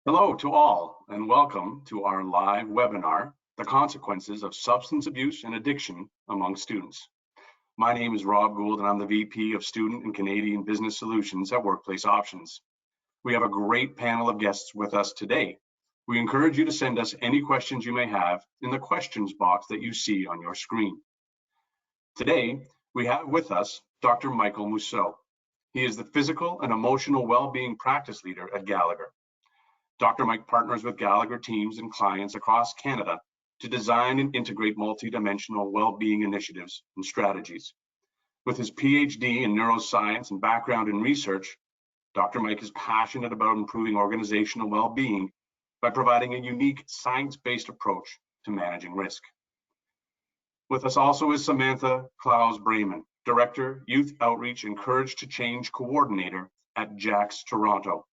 Hello to all, and welcome to our live webinar, The Consequences of Substance Abuse and Addiction Among Students. My name is Rob Gould, and I'm the VP of Student and Canadian Business Solutions at Workplace Options. We have a great panel of guests with us today. We encourage you to send us any questions you may have in the questions box that you see on your screen. Today, we have with us Dr. Michael Mousseau. He is the Physical and Emotional Wellbeing Practice Leader at Gallagher. Dr. Mike partners with Gallagher teams and clients across Canada to design and integrate multidimensional well-being initiatives and strategies. With his PhD in neuroscience and background in research, Dr. Mike is passionate about improving organizational well-being by providing a unique science-based approach to managing risk. With us also is Samantha Klaus-Brayman, Director, Youth Outreach and Courage to Change Coordinator at JACS Toronto.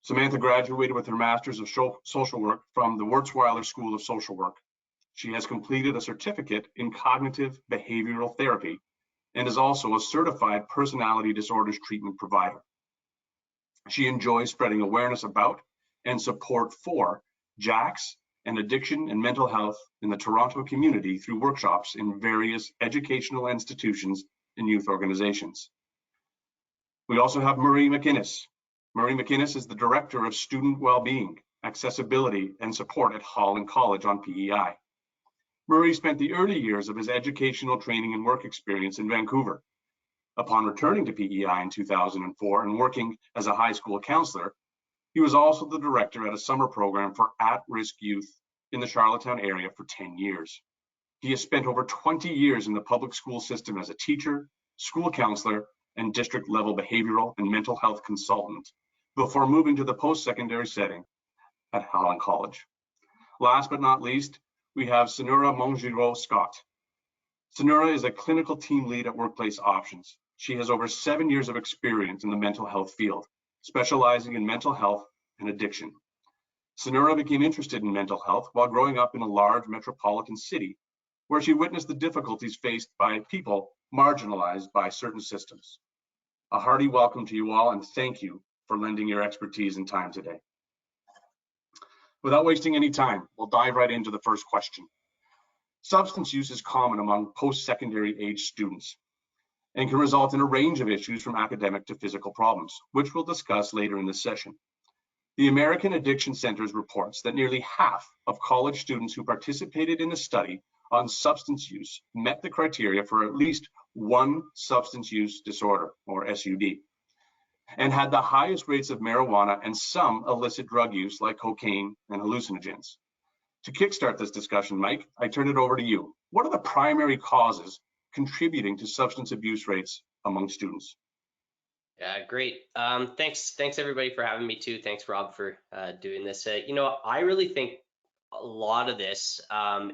Samantha graduated with her Master's of Social Work from the Wurtzweiler School of Social Work. She has completed a certificate in cognitive behavioral therapy and is also a certified personality disorders treatment provider. She enjoys spreading awareness about and support for JACS and addiction and mental health in the Toronto community through workshops in various educational institutions and youth organizations. We also have Marie McInnes. Marie McInnes is the Director of Student Wellbeing, Accessibility and Support at Holland College on PEI. Marie spent the early years of his educational training and work experience in Vancouver. Upon returning to PEI in 2004 and working as a high school counselor, he was also the director at a summer program for at-risk youth in the Charlottetown area for 10 years. He has spent over 20 years in the public school system as a teacher, school counselor, and district-level behavioral and mental health consultant before moving to the post-secondary setting at Holland College. Last but not least, we have Senura Mongireau-Scott. Senura is a clinical team lead at Workplace Options. She has over 7 years of experience in the mental health field, specializing in mental health and addiction. Senura became interested in mental health while growing up in a large metropolitan city, where she witnessed the difficulties faced by people marginalized by certain systems. A hearty welcome to you all, and thank you for lending your expertise and time today. Without wasting any time, we'll dive right into the first question. Substance use is common among post-secondary age students and can result in a range of issues from academic to physical problems, which we'll discuss later in this session. The American Addiction Centers reports that nearly half of college students who participated in a study on substance use met the criteria for at least one substance use disorder, or SUD, and had the highest rates of marijuana and some illicit drug use like cocaine and hallucinogens. To kickstart this discussion, Mike, I turn it over to you. What are the primary causes contributing to substance abuse rates among students? Yeah, great. Thanks everybody for having me too. Thanks, Rob, for doing this. I really think a lot of this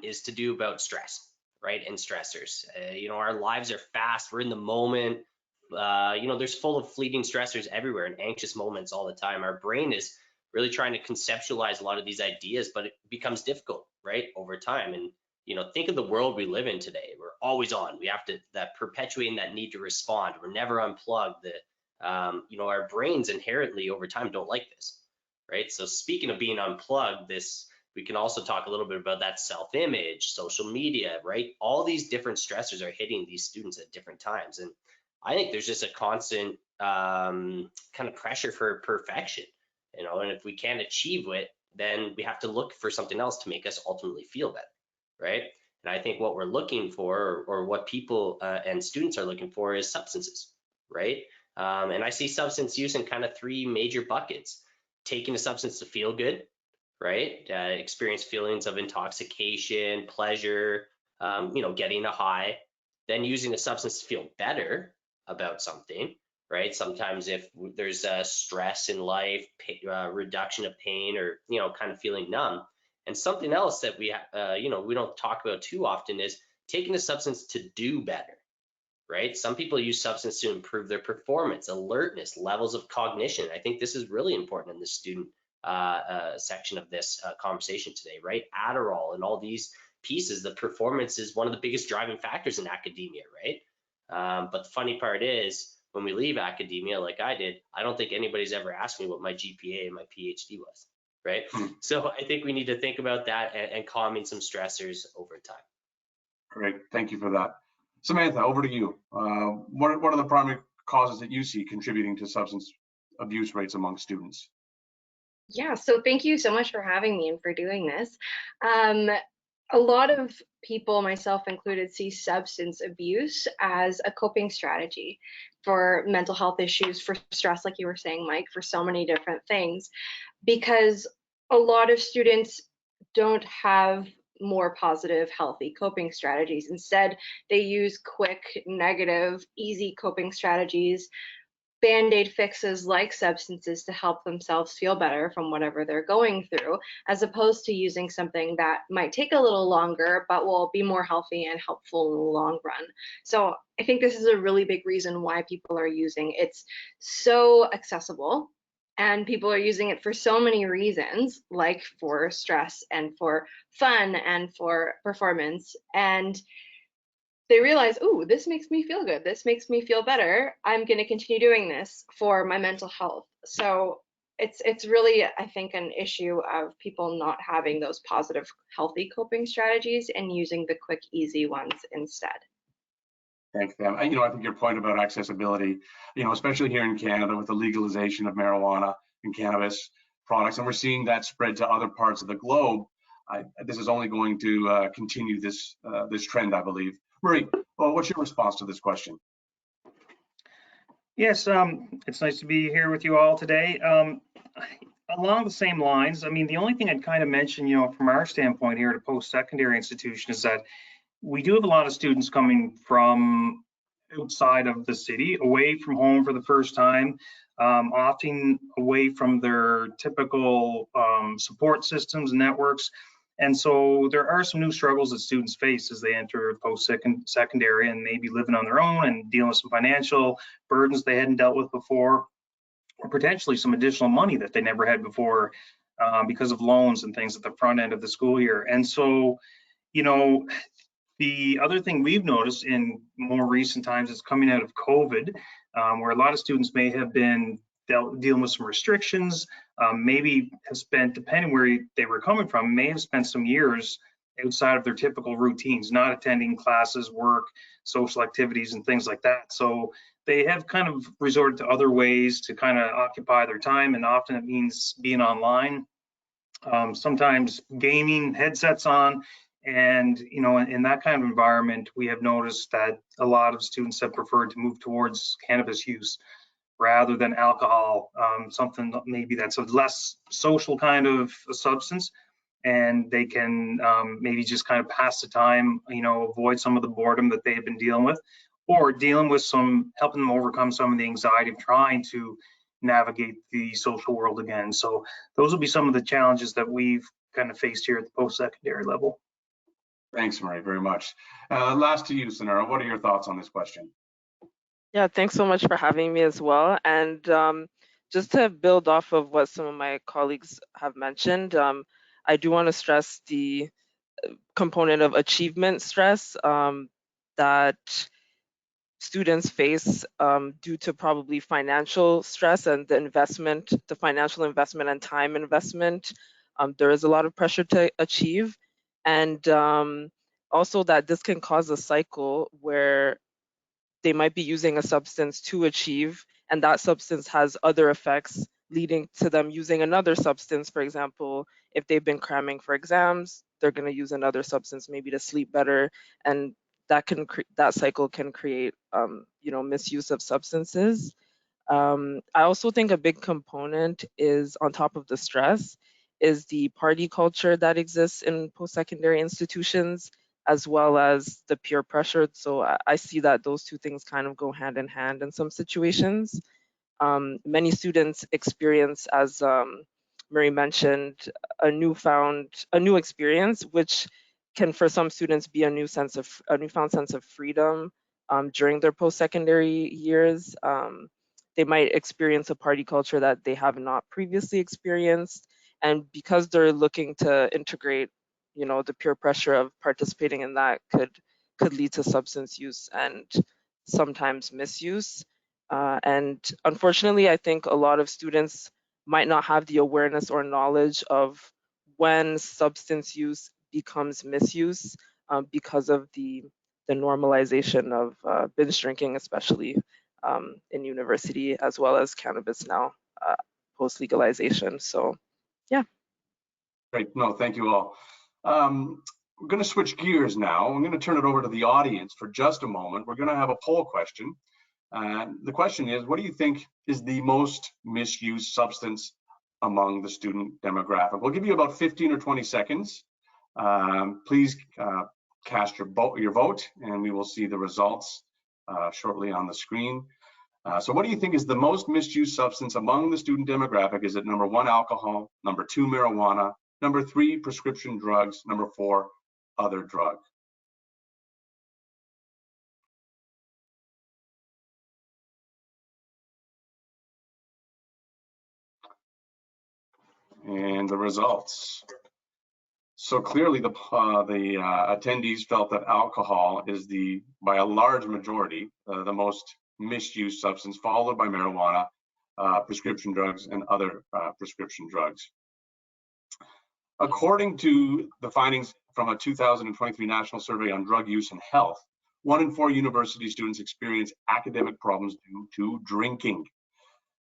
is to do about stress, right? And stressors. Our lives are fast. We're in the moment. There's full of fleeting stressors everywhere and anxious moments all the time. Our brain is really trying to conceptualize a lot of these ideas, but it becomes difficult, right, over time. And think of the world we live in today. We're always on. We have to perpetuating that need to respond. We're never unplugged. Our brains inherently over time don't like this, right? So speaking of being unplugged, we can also talk a little bit about that self-image, social media, right? All these different stressors are hitting these students at different times. And I think there's just a constant kind of pressure for perfection, and if we can't achieve it, then we have to look for something else to make us ultimately feel better, right? And I think what we're looking for, or what people and students are looking for, is substances, right? And I see substance use in kind of three major buckets: taking a substance to feel good, right? Experience feelings of intoxication, pleasure, getting a high, then using a substance to feel better about something, right? Sometimes if there's stress in life, reduction of pain, or kind of feeling numb. And something else that we don't talk about too often is taking a substance to do better, right? Some people use substance to improve their performance, alertness, levels of cognition. I think this is really important in the student section of this conversation today, right? Adderall and all these pieces, the performance is one of the biggest driving factors in academia, right? But the funny part is when we leave academia, like I did, I don't think anybody's ever asked me what my GPA and my PhD was, right? So I think we need to think about that and calming some stressors over time. Great, thank you for that. Samantha, over to you. What are the primary causes that you see contributing to substance abuse rates among students? Yeah, so thank you so much for having me and for doing this. Um, a lot of people, myself included, see substance abuse as a coping strategy for mental health issues, for stress, like you were saying, Mike, for so many different things, because a lot of students don't have more positive, healthy coping strategies. Instead, they use quick, negative, easy coping strategies, band-aid fixes like substances to help themselves feel better from whatever they're going through, as opposed to using something that might take a little longer but will be more healthy and helpful in the long run. So I think this is a really big reason why people are using it. It's so accessible and people are using it for so many reasons, like for stress and for fun and for performance. And they realize, ooh, this makes me feel good. This makes me feel better. I'm going to continue doing this for my mental health. So it's really, I think, an issue of people not having those positive, healthy coping strategies and using the quick, easy ones instead. Thanks, Pam. I think your point about accessibility, especially here in Canada with the legalization of marijuana and cannabis products, and we're seeing that spread to other parts of the globe. This is only going to continue this trend, I believe. Marie, what's your response to this question? Yes, it's nice to be here with you all today. Along the same lines, I mean, the only thing I'd kind of mention, from our standpoint here at a post-secondary institution is that we do have a lot of students coming from outside of the city, away from home for the first time, often away from their typical support systems and networks. And so there are some new struggles that students face as they enter post-secondary and maybe living on their own and dealing with some financial burdens they hadn't dealt with before, or potentially some additional money that they never had before because of loans and things at the front end of the school year. And so, the other thing we've noticed in more recent times is coming out of COVID, where a lot of students may have been dealing with some restrictions, maybe have spent, depending where they were coming from, may have spent some years outside of their typical routines, not attending classes, work, social activities, and things like that. So they have kind of resorted to other ways to kind of occupy their time, and often it means being online, sometimes gaming, headsets on. And, in that kind of environment, we have noticed that a lot of students have preferred to move towards cannabis use rather than alcohol, something maybe that's a less social kind of a substance, and they can maybe just kind of pass the time, avoid some of the boredom that they've been dealing with, or dealing with helping them overcome some of the anxiety of trying to navigate the social world again. So those will be some of the challenges that we've kind of faced here at the post-secondary level. Thanks, Marie, very much. Last to you, Sonara, what are your thoughts on this question? Yeah, thanks so much for having me as well. And just to build off of what some of my colleagues have mentioned, I do want to stress the component of achievement stress that students face due to probably financial stress and the financial investment and time investment. There is a lot of pressure to achieve. And also that this can cause a cycle where they might be using a substance to achieve, and that substance has other effects leading to them using another substance. For example, if they've been cramming for exams, they're going to use another substance maybe to sleep better, and that cycle can create misuse of substances. I also think a big component is, on top of the stress, is the party culture that exists in post-secondary institutions, as well as the peer pressure. So I see that those two things kind of go hand in hand in some situations. Many students experience, as Marie mentioned, a new experience, which can for some students be a newfound sense of freedom during their post-secondary years. They might experience a party culture that they have not previously experienced, and because they're looking to integrate, the peer pressure of participating in that could lead to substance use and sometimes misuse. And unfortunately, I think a lot of students might not have the awareness or knowledge of when substance use becomes misuse because of the normalization of binge drinking, especially in university, as well as cannabis now post legalization. So, yeah. Great. No, thank you all. We're going to switch gears now. I'm going to turn it over to the audience for just a moment. We're going to have a poll question. The question is, what do you think is the most misused substance among the student demographic? We'll give you about 15 or 20 seconds. Please cast your vote, and we will see the results shortly on the screen. So what do you think is the most misused substance among the student demographic? Is it number 1, alcohol, number 2, marijuana, number 3, prescription drugs, number 4, other drug? And the results. So clearly the attendees felt that alcohol is by a large majority, the most misused substance, followed by marijuana, prescription drugs, and other prescription drugs. According to the findings from a 2023 National Survey on Drug Use and Health, 1 in 4 university students experience academic problems due to drinking.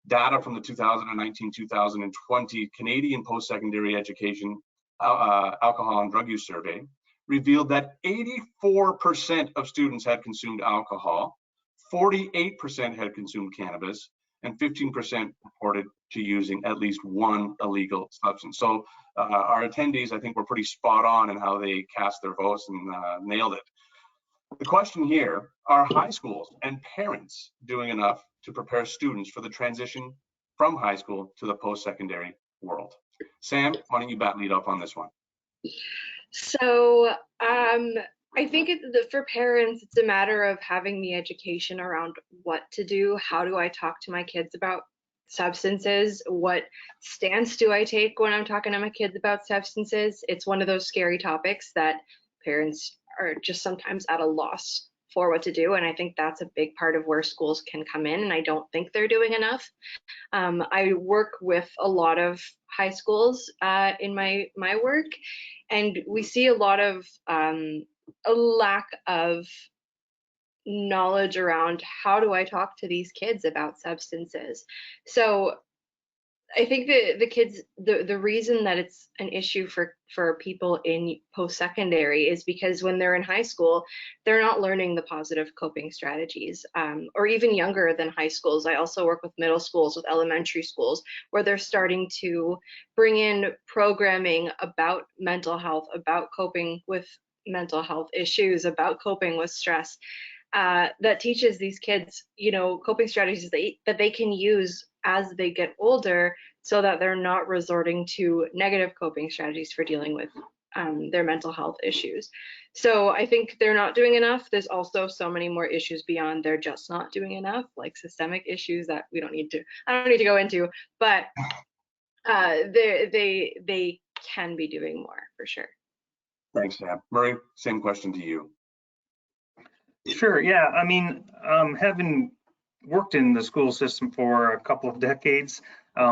Data from the 2019-2020 Canadian Post-Secondary Education Alcohol and Drug Use Survey revealed that 84% of students had consumed alcohol, 48% had consumed cannabis, and 15% reported to using at least one illegal substance. So our attendees, I think, were pretty spot on in how they cast their votes and nailed it. The question here, are high schools and parents doing enough to prepare students for the transition from high school to the post-secondary world? Sam, why don't you lead up on this one? So I think for parents, it's a matter of having the education around what to do. How do I talk to my kids about substances? What stance do I take when I'm talking to my kids about substances? It's one of those scary topics that parents are just sometimes at a loss for what to do. And I think that's a big part of where schools can come in. And I don't think they're doing enough. I work with a lot of high schools in my work, and we see a lot of a lack of knowledge around how do I talk to these kids about substances. So I think the kids, the reason that it's an issue for people in post-secondary is because when they're in high school, they're not learning the positive coping strategies, or even younger than high schools. I also work with middle schools, with elementary schools, where they're starting to bring in programming about mental health, about coping with mental health issues, about coping with stress, that teaches these kids, coping strategies that they can use as they get older, so that they're not resorting to negative coping strategies for dealing with their mental health issues. So I think they're not doing enough. There's also so many more issues beyond they're just not doing enough, like systemic issues that I don't need to go into, but they can be doing more for sure. Thanks, Sam. Murray, same question to you. Sure, yeah. I mean, having worked in the school system for a couple of decades,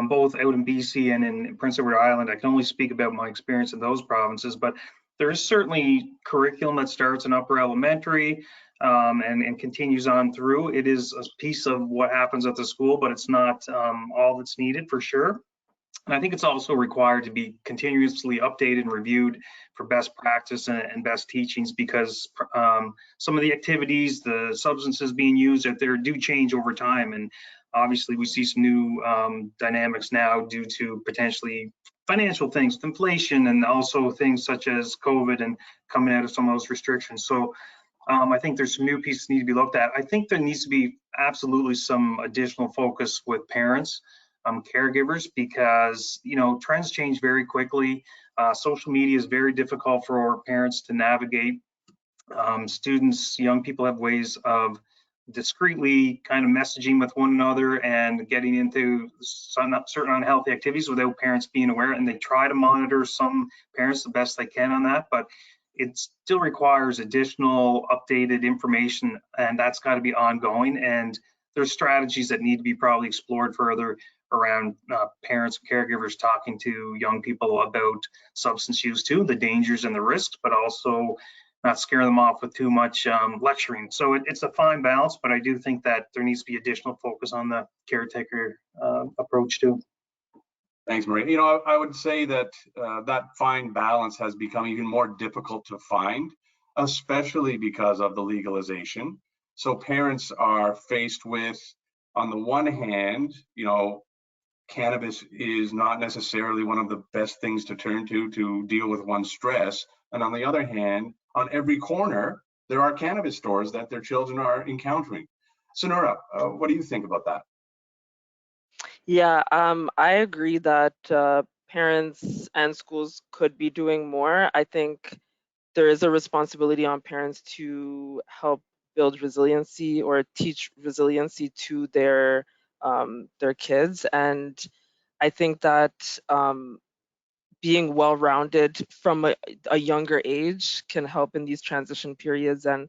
both out in BC and in Prince Edward Island, I can only speak about my experience in those provinces, but there is certainly curriculum that starts in upper elementary and continues on through. It is a piece of what happens at the school, but it's not all that's needed for sure. And I think it's also required to be continuously updated and reviewed for best practice and best teachings, because some of the activities, the substances being used out there do change over time. And obviously we see some new dynamics now due to potentially financial things, inflation, and also things such as COVID and coming out of some of those restrictions. So I think there's some new pieces need to be looked at. I think there needs to be absolutely some additional focus with parents, caregivers, because trends change very quickly. Social media is very difficult for parents to navigate. Students, young people have ways of discreetly kind of messaging with one another and getting into certain unhealthy activities without parents being aware, and they try to monitor some parents the best they can on that, but it still requires additional updated information, and that's got to be ongoing. And there's strategies that need to be probably explored further around parents and caregivers talking to young people about substance use too, the dangers and the risks, but also not scare them off with too much lecturing. So it's a fine balance, but I do think that there needs to be additional focus on the caretaker approach too. Thanks, Marie. You know, I would say that that fine balance has become even more difficult to find, especially because of the legalization. So parents are faced with, on the one hand, you know, cannabis is not necessarily one of the best things to turn to deal with one's stress. And on the other hand, on every corner, there are cannabis stores that their children are encountering. Sunura, what do you think about that? Yeah, I agree that parents and schools could be doing more. I think there is a responsibility on parents to help build resiliency or teach resiliency to their kids, and I think that being well-rounded from a younger age can help in these transition periods. And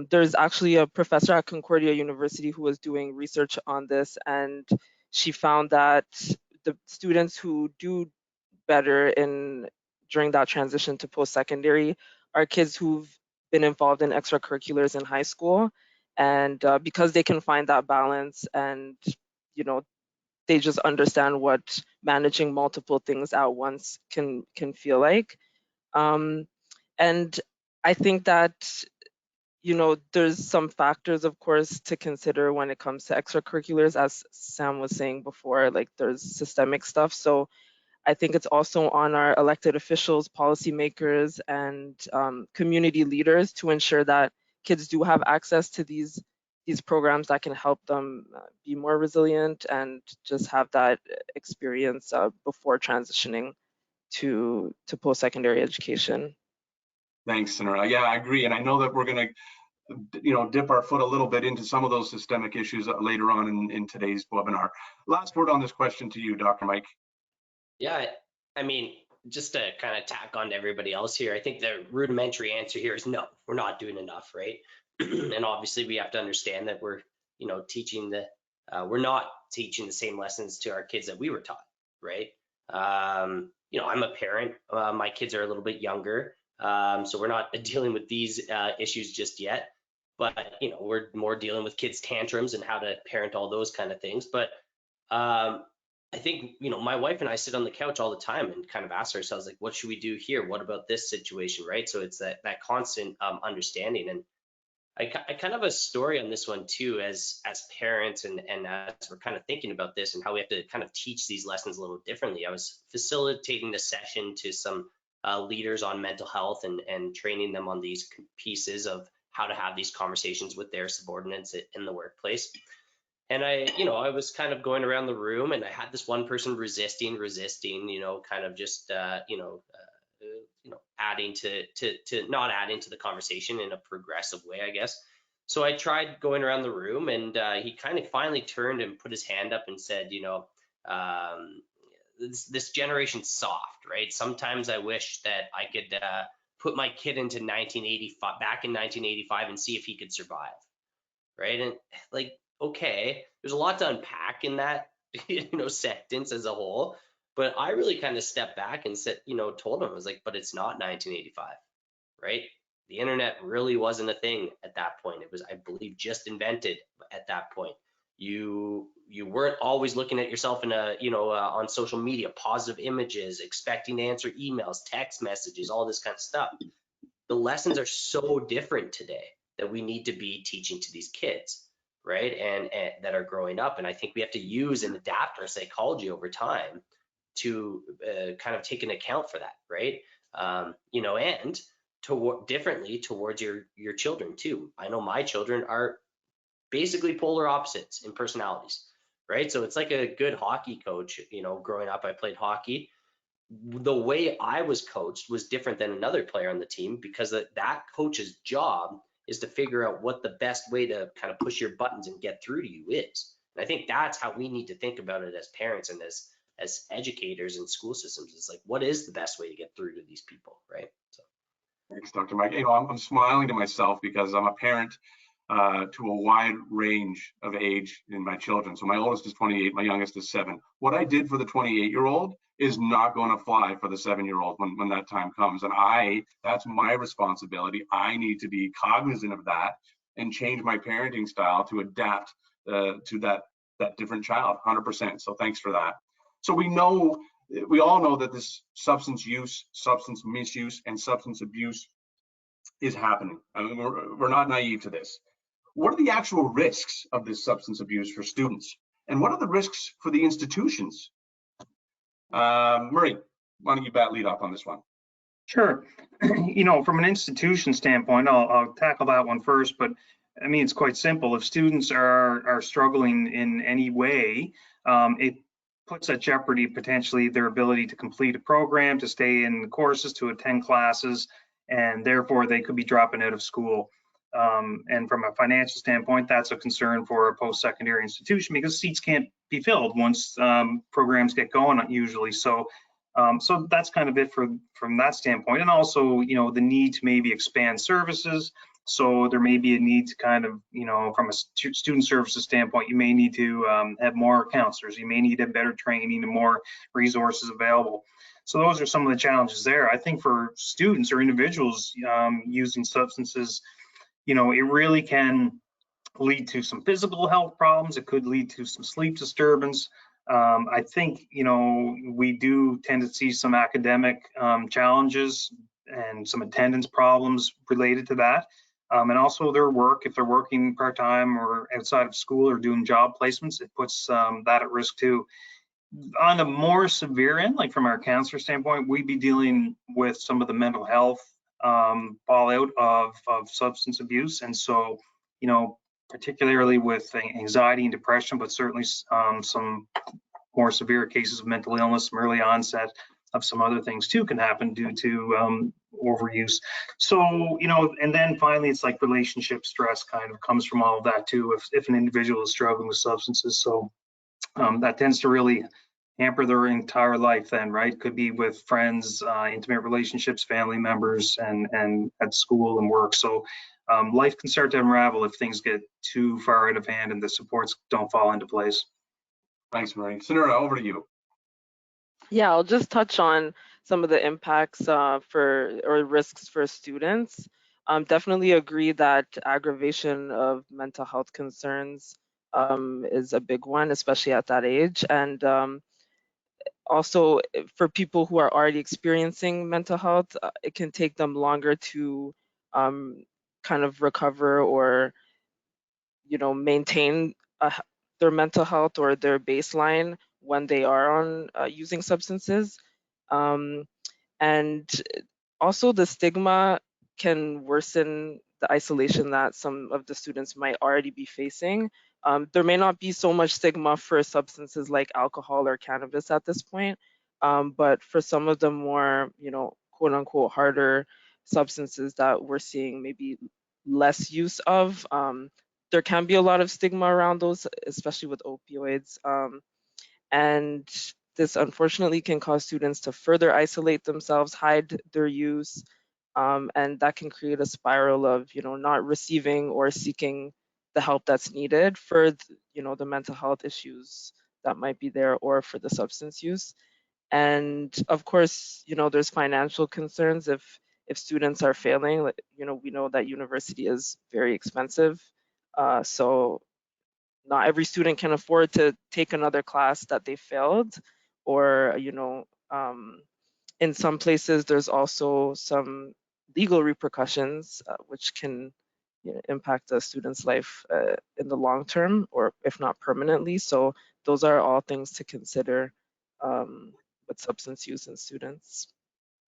there's actually a professor at Concordia University who was doing research on this, and she found that the students who do better during that transition to post-secondary are kids who've been involved in extracurriculars in high school, and because they can find that balance, and you know, they just understand what managing multiple things at once can feel like. um, and I think that, you know, there's some factors, of course, to consider when it comes to extracurriculars, as Sam was saying before, like there's systemic stuff. So I think it's also on our elected officials, policymakers, and community leaders to ensure that kids do have access to these programs that can help them be more resilient and just have that experience before transitioning to post-secondary education. Thanks, Sunura. Yeah, I agree. And I know that we're going to, you know, dip our foot a little bit into some of those systemic issues later on in today's webinar. Last word on this question to you, Dr. Mike. Yeah, I mean, just to kind of tack on to everybody else here, I think the rudimentary answer here is no, we're not doing enough, right? And obviously we have to understand that we're, you know, we're not teaching the same lessons to our kids that we were taught, right? You know, I'm a parent, my kids are a little bit younger, so we're not dealing with these issues just yet, but, you know, we're more dealing with kids' tantrums and how to parent all those kind of things. But I think, you know, my wife and I sit on the couch all the time and kind of ask ourselves, like, what should we do here? What about this situation, right? So it's that constant understanding. And I kind of have a story on this one too, as parents and as we're kind of thinking about this and how we have to kind of teach these lessons a little differently. I was facilitating a session to some leaders on mental health and training them on these pieces of how to have these conversations with their subordinates in the workplace. And I was kind of going around the room, and I had this one person resisting, you know, kind of just, adding to not adding to the conversation in a progressive way, I guess. So I tried going around the room, and he kind of finally turned and put his hand up and said, you know, this generation's soft, right? Sometimes I wish that I could put my kid into 1985, back in 1985, and see if he could survive, right? And like, okay, there's a lot to unpack in that, you know, sentence as a whole. But I really kind of stepped back and said, you know, told him, I was like, but it's not 1985, right? The internet really wasn't a thing at that point. It was, I believe, just invented at that point. You weren't always looking at yourself in on social media, positive images, expecting to answer emails, text messages, all this kind of stuff. The lessons are so different today that we need to be teaching to these kids, right? And that are growing up. And I think we have to use and adapt our psychology over time to kind of take an account for that, right? And differently towards your children too. I know my children are basically polar opposites in personalities, right? So it's like a good hockey coach. You know, growing up, I played hockey. The way I was coached was different than another player on the team, because that coach's job is to figure out what the best way to kind of push your buttons and get through to you is. And I think that's how we need to think about it as parents and as educators in school systems. It's like, what is the best way to get through to these people, right? So. Thanks, Dr. Mike. You know, I'm smiling to myself because I'm a parent to a wide range of age in my children. So my oldest is 28, my youngest is 7. What I did for the 28-year-old is not going to fly for the 7-year-old when that time comes. And that's my responsibility. I need to be cognizant of that and change my parenting style to adapt to that different child, 100%. So thanks for that. So we all know that this substance use, substance misuse, and substance abuse is happening. I mean, we're not naive to this. What are the actual risks of this substance abuse for students? And what are the risks for the institutions? Murray, why don't you lead off on this one? Sure. From an institution standpoint, I'll tackle that one first, but I mean, it's quite simple. If students are struggling in any way, it puts at jeopardy potentially their ability to complete a program, to stay in the courses, to attend classes, and therefore they could be dropping out of school. And from a financial standpoint, that's a concern for a post-secondary institution because seats can't be filled once programs get going usually. So that's kind of it from that standpoint. And also, the need to maybe expand services. So there may be a need to kind of, from a student services standpoint, you may need to have more counselors. You may need a better training and more resources available. So those are some of the challenges there. I think for students or individuals using substances, it really can lead to some physical health problems. It could lead to some sleep disturbance. I think, we do tend to see some academic challenges and some attendance problems related to that. And also their work, if they're working part-time or outside of school or doing job placements, it puts that at risk too. On a more severe end, like from our counselor standpoint, we'd be dealing with some of the mental health fallout of substance abuse. And so, particularly with anxiety and depression, but certainly some more severe cases of mental illness, some early onset of some other things too can happen due to overuse. So, and then finally, it's like relationship stress kind of comes from all of that too, if an individual is struggling with substances. So that tends to really hamper their entire life then, right? Could be with friends, intimate relationships, family members, and at school and work. So life can start to unravel if things get too far out of hand and the supports don't fall into place. Thanks, Murray. Sunira, over to you. Yeah, I'll just touch on some of the impacts or risks for students. Definitely agree that aggravation of mental health concerns is a big one, especially at that age. And also for people who are already experiencing mental health, it can take them longer to kind of recover or, maintain their mental health or their baseline when they are on using substances. And also the stigma can worsen the isolation that some of the students might already be facing. There may not be so much stigma for substances like alcohol or cannabis at this point, but for some of the more, quote unquote, harder substances that we're seeing maybe less use of, there can be a lot of stigma around those, especially with opioids. And this unfortunately can cause students to further isolate themselves, hide their use, and that can create a spiral of, not receiving or seeking the help that's needed for, the mental health issues that might be there or for the substance use. And of course, there's financial concerns if students are failing. Like, we know that university is very expensive, so not every student can afford to take another class that they failed, or in some places there's also some legal repercussions which can impact a student's life in the long term, or if not permanently. So those are all things to consider with substance use in students.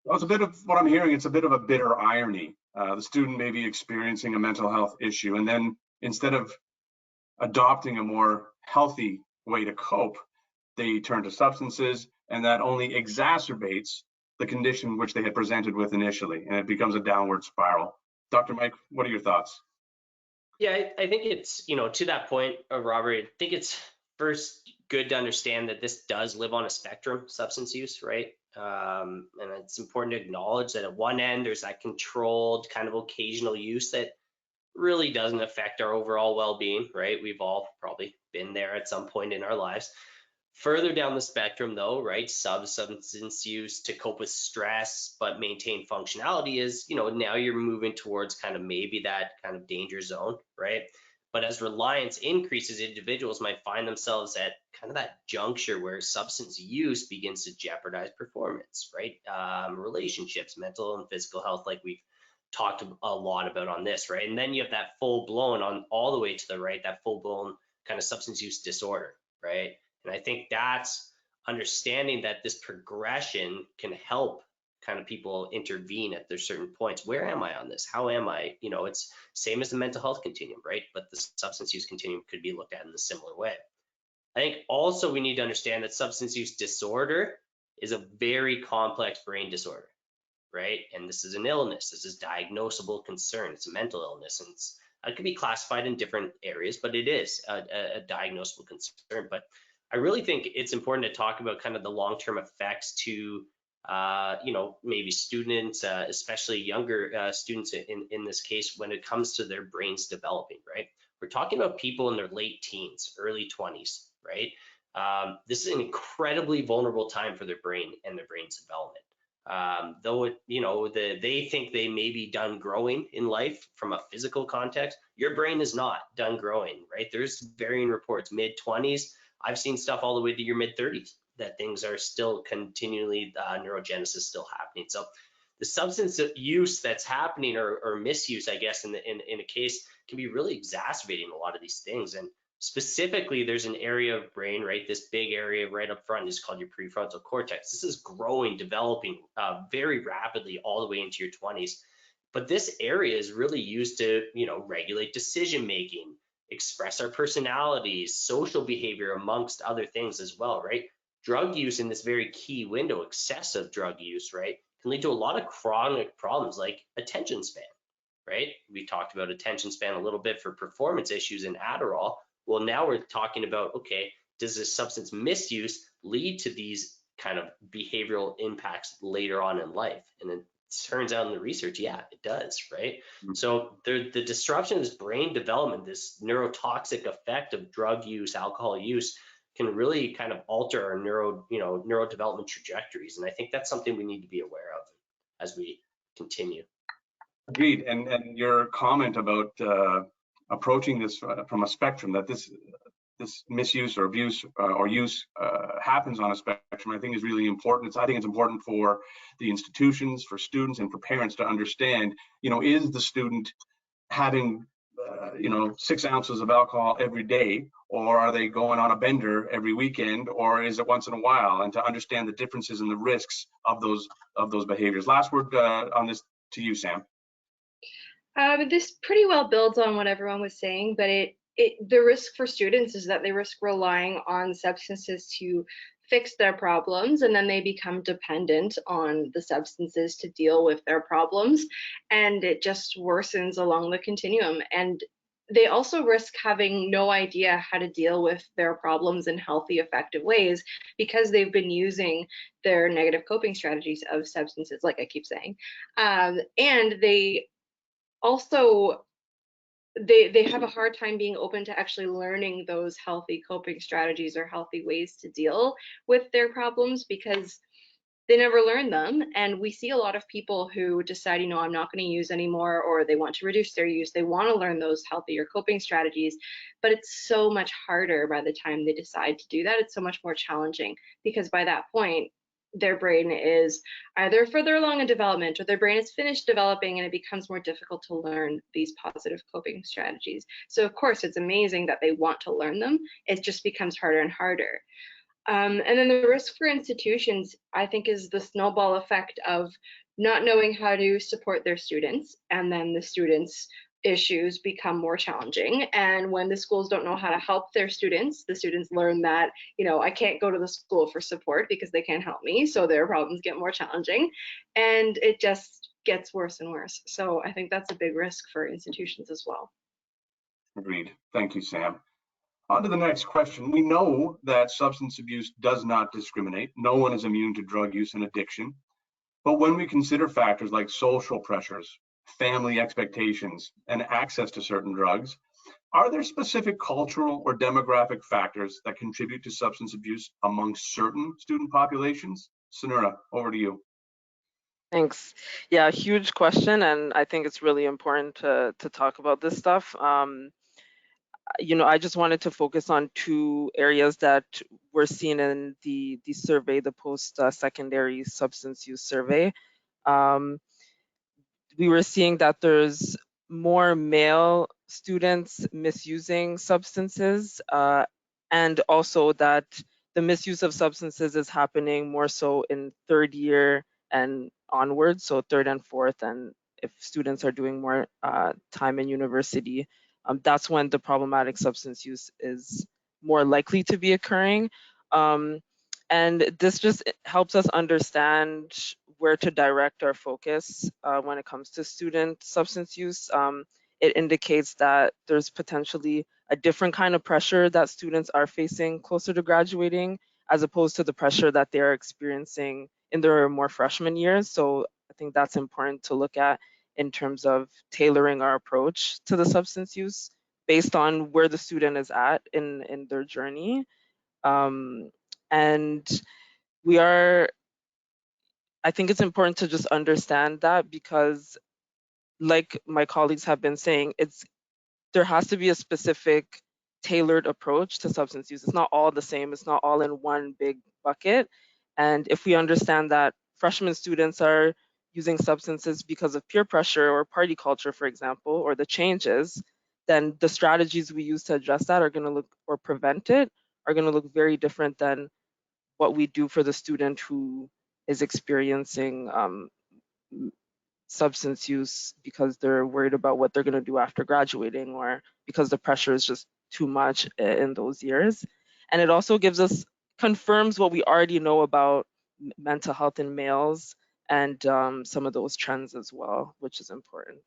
Well, it's a bit of what I'm hearing. It's a bit of a bitter irony. The student may be experiencing a mental health issue, and then instead of adopting a more healthy way to cope, they turn to substances, and that only exacerbates the condition which they had presented with initially, and it becomes a downward spiral. Dr. Mike, what are your thoughts? Yeah, I think it's, to that point, Robert, I think it's first good to understand that this does live on a spectrum, substance use, right? And it's important to acknowledge that at one end, there's that controlled kind of occasional use that really doesn't affect our overall well-being, right? We've all probably been there at some point in our lives. Further down the spectrum though, right, substance use to cope with stress but maintain functionality is, now you're moving towards kind of maybe that kind of danger zone, right? But as reliance increases, individuals might find themselves at kind of that juncture where substance use begins to jeopardize performance, right? Relationships, mental and physical health, like we've talked a lot about on this, right? And then you have that full blown on all the way to the right, that full blown kind of substance use disorder, right? And I think that's understanding that this progression can help kind of people intervene at their certain points. Where am I on this? How am I? It's same as the mental health continuum, right? But the substance use continuum could be looked at in a similar way. I think also we need to understand that substance use disorder is a very complex brain disorder, right? And this is an illness. This is diagnosable concern. It's a mental illness, and it can be classified in different areas, but it is a diagnosable concern. But I really think it's important to talk about kind of the long-term effects to, maybe students, especially younger students in this case, when it comes to their brains developing, right? We're talking about people in their late teens, early 20s, right? This is an incredibly vulnerable time for their brain and their brain's development. Though they think they may be done growing in life from a physical context, your brain is not done growing, right? There's varying reports, mid-20s. I've seen stuff all the way to your mid-30s that things are still continually, neurogenesis still happening. So the substance use that's happening or misuse, I guess, in a case can be really exacerbating a lot of these things. And specifically, there's an area of brain, right? This big area right up front is called your prefrontal cortex. This is growing, developing very rapidly all the way into your 20s. But this area is really used to, regulate decision making, express our personalities, social behavior, amongst other things as well, right? Drug use in this very key window, excessive drug use, right, can lead to a lot of chronic problems like attention span, right? We talked about attention span a little bit for performance issues in Adderall. Well, now we're talking about, okay, does this substance misuse lead to these kind of behavioral impacts later on in life? And it turns out in the research, yeah, it does, right? Mm-hmm. So the disruption of this brain development, this neurotoxic effect of drug use, alcohol use, can really kind of alter our neurodevelopment trajectories. And I think that's something we need to be aware of as we continue. Agreed. And your comment about approaching this from a spectrum, that this misuse or abuse or use happens on a spectrum, I think is really important. I think it's important for the institutions, for students, and for parents to understand, is the student having 6 ounces of alcohol every day, or are they going on a bender every weekend, or is it once in a while? And to understand the differences and the risks of those behaviors. Last word on this to you, Sam. This pretty well builds on what everyone was saying, but the risk for students is that they risk relying on substances to fix their problems, and then they become dependent on the substances to deal with their problems, and it just worsens along the continuum. And they also risk having no idea how to deal with their problems in healthy, effective ways because they've been using their negative coping strategies of substances, like I keep saying. And they also they have a hard time being open to actually learning those healthy coping strategies or healthy ways to deal with their problems because they never learn them. And we see a lot of people who decide, I'm not going to use anymore, or they want to reduce their use. They want to learn those healthier coping strategies, but it's so much harder by the time they decide to do that. It's so much more challenging because by that point, their brain is either further along in development or their brain is finished developing, and it becomes more difficult to learn these positive coping strategies. So of course, it's amazing that they want to learn them. It just becomes harder and harder. And then the risk for institutions, I think, is the snowball effect of not knowing how to support their students, and then the students' issues become more challenging. And when the schools don't know how to help their students, the students learn that, I can't go to the school for support because they can't help me, so their problems get more challenging, and it just gets worse and worse. So I think that's a big risk for institutions as well. Agreed. Thank you, Sam. On to the next question. We know that substance abuse does not discriminate. No one is immune to drug use and addiction. But when we consider factors like social pressures, family expectations, and access to certain drugs, are there specific cultural or demographic factors that contribute to substance abuse among certain student populations? Sunura, over to you. Thanks. Yeah, huge question, and I think it's really important to talk about this stuff. I just wanted to focus on two areas that were seen in the survey, the post secondary substance use survey. Um, we were seeing that there's more male students misusing substances, and also that the misuse of substances is happening more so in third year and onwards, so third and fourth, and if students are doing more time in university, that's when the problematic substance use is more likely to be occurring. And this just helps us understand where to direct our focus when it comes to student substance use. It indicates that there's potentially a different kind of pressure that students are facing closer to graduating, as opposed to the pressure that they're experiencing in their more freshman years. So I think that's important to look at in terms of tailoring our approach to the substance use based on where the student is at in their journey. Um, and I think it's important to just understand that, because like my colleagues have been saying, there has to be a specific tailored approach to substance use. It's not all the same. It's not all in one big bucket. And if we understand that freshman students are using substances because of peer pressure or party culture, for example, or the changes, then the strategies we use to address that are going to look, or prevent it, are going to look very different than what we do for the student who is experiencing substance use because they're worried about what they're going to do after graduating, or because the pressure is just too much in those years. And it also confirms what we already know about mental health in males, and some of those trends as well, which is important.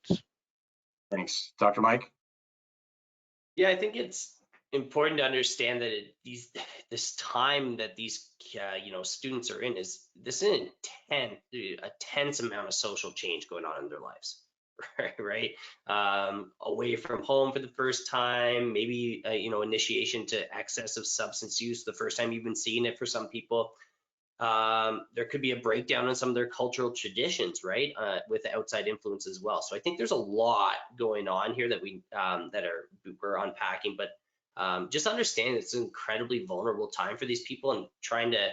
Thanks. Dr. Mike? Yeah, I think it's important to understand that this time that these students are in is an intense amount of social change going on in their lives, right? Away from home for the first time, maybe initiation to excessive substance use, the first time you've been seeing it for some people. There could be a breakdown in some of their cultural traditions, right? With outside influence as well. So I think there's a lot going on here that we're unpacking, but just understand it's an incredibly vulnerable time for these people, and trying to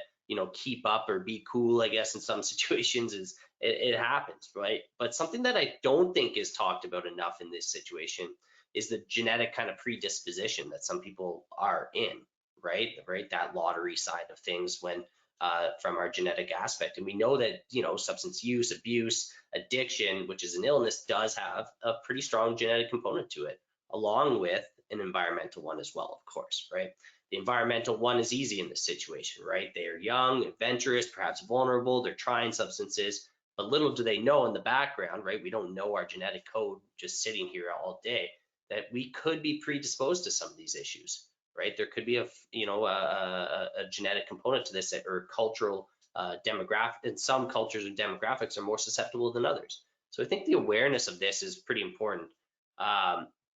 keep up or be cool, I guess, in some situations it happens, right? But something that I don't think is talked about enough in this situation is the genetic kind of predisposition that some people are in, right? That lottery side of things when from our genetic aspect. And we know that, substance use, abuse, addiction, which is an illness, does have a pretty strong genetic component to it, along with an environmental one as well, of course, right? The environmental one is easy in this situation, right? They are young, adventurous, perhaps vulnerable, they're trying substances, but little do they know in the background, right? We don't know our genetic code just sitting here all day, that we could be predisposed to some of these issues, right? There could be a genetic component to this, or cultural demographic. And some cultures and demographics are more susceptible than others. So I think the awareness of this is pretty important.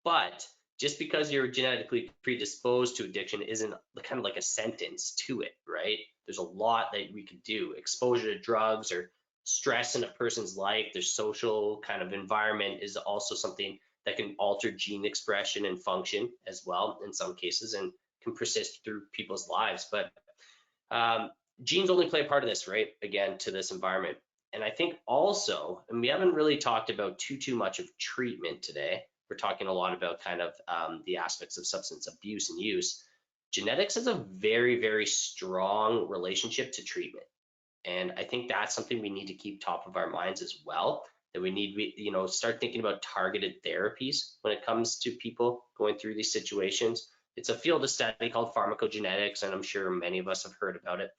But just because you're genetically predisposed to addiction isn't kind of like a sentence to it, right? There's a lot that we could do. Exposure to drugs or stress in a person's life, their social kind of environment is also something that can alter gene expression and function as well in some cases, and can persist through people's lives. But genes only play a part of this, right? Again, to this environment. And I think also, and we haven't really talked about too much of treatment today. We're talking a lot about kind of the aspects of substance abuse and use. Genetics has a very, very strong relationship to treatment. And I think that's something we need to keep top of our minds as well, that we need to, start thinking about targeted therapies when it comes to people going through these situations. It's a field of study called pharmacogenetics, and I'm sure many of us have heard about it,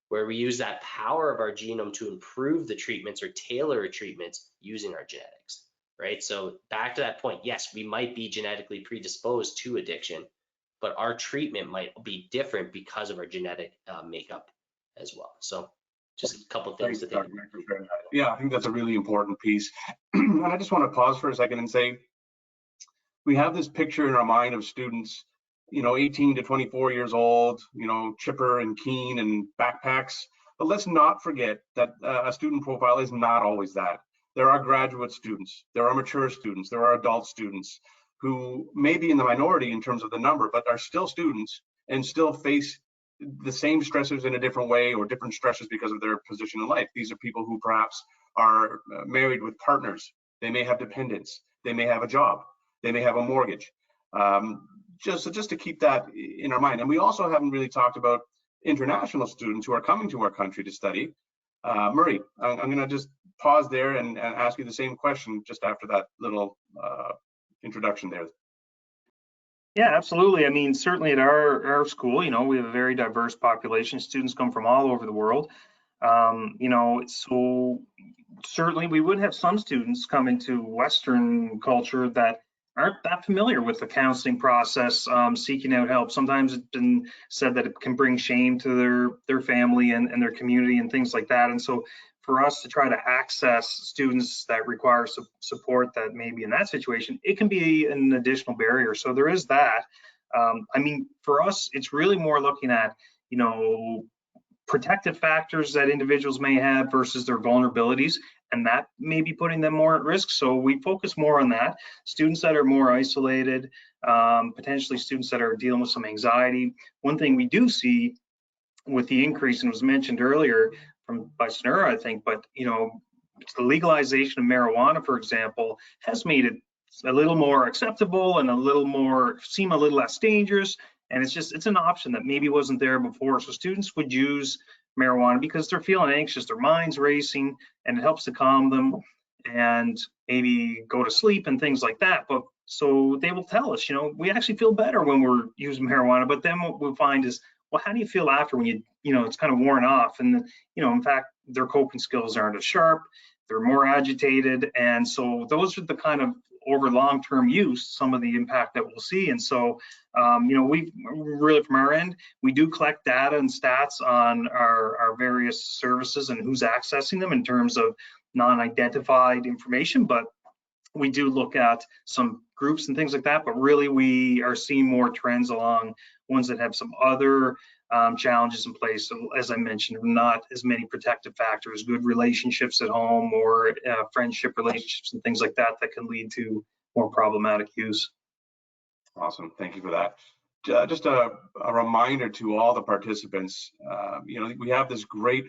where we use that power of our genome to improve the treatments or tailor treatments using our genetics, right? So back to that point, yes, we might be genetically predisposed to addiction, but our treatment might be different because of our genetic makeup as well. So just a couple things to Thanks, think Dr. Mike, for sharing that. Yeah, I think that's a really important piece. And I just want to pause for a second and say, we have this picture in our mind of students, 18 to 24 years old, chipper and keen and backpacks. But let's not forget that a student profile is not always that. There are graduate students, there are mature students, there are adult students who may be in the minority in terms of the number, but are still students and still face the same stressors in a different way, or different stressors because of their position in life. These are people who perhaps are married with partners. They may have dependents. They may have a job. They may have a mortgage. Just to keep that in our mind. And we also haven't really talked about international students who are coming to our country to study. Murray, I'm going to just pause there and ask you the same question just after that little introduction there. Yeah, absolutely. I mean, certainly at our school, we have a very diverse population. Students come from all over the world. So certainly we would have some students come into Western culture that aren't that familiar with the counseling process, seeking out help. Sometimes it's been said that it can bring shame to their family and their community and things like that. And so for us to try to access students that require support that may be in that situation, it can be an additional barrier. So there is that. I mean, for us, it's really more looking at, protective factors that individuals may have versus their vulnerabilities, and that may be putting them more at risk. So we focus more on that. Students that are more isolated, potentially students that are dealing with some anxiety. One thing we do see with the increase, and was mentioned earlier by Sunura, I think, but the legalization of marijuana, for example, has made it a little more acceptable and seem a little less dangerous. And it's an option that maybe wasn't there before. So students would use marijuana because they're feeling anxious, their mind's racing, and it helps to calm them and maybe go to sleep and things like that. But so they will tell us, we actually feel better when we're using marijuana. But then what we'll find is, well, how do you feel after when it's kind of worn off? And in fact, their coping skills aren't as sharp, they're more agitated. And so those are the kind of, over long-term use, some of the impact that we'll see. And so, we really, from our end, we do collect data and stats on our various services and who's accessing them in terms of non-identified information, but we do look at some groups and things like that. But really, we are seeing more trends along ones that have some other challenges in place. So as I mentioned, not as many protective factors, good relationships at home, or friendship relationships and things like that can lead to more problematic use. Awesome, thank you for that. Just a reminder to all the participants, we have this great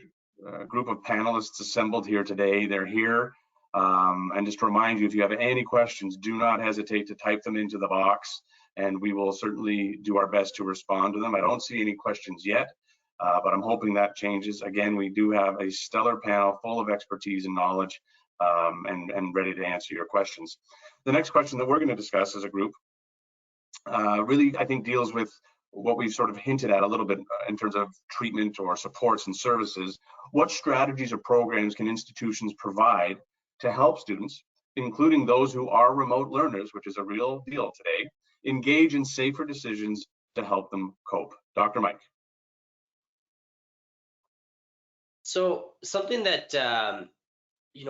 group of panelists assembled here today. They're here. And just to remind you, if you have any questions, do not hesitate to type them into the box, and we will certainly do our best to respond to them. I don't see any questions yet, but I'm hoping that changes. Again, we do have a stellar panel full of expertise and knowledge, and ready to answer your questions. The next question that we're going to discuss as a group really, I think, deals with what we've sort of hinted at a little bit in terms of treatment or supports and services. What strategies or programs can institutions provide to help students, including those who are remote learners, which is a real deal today, engage in safer decisions to help them cope? Dr. Mike. So something that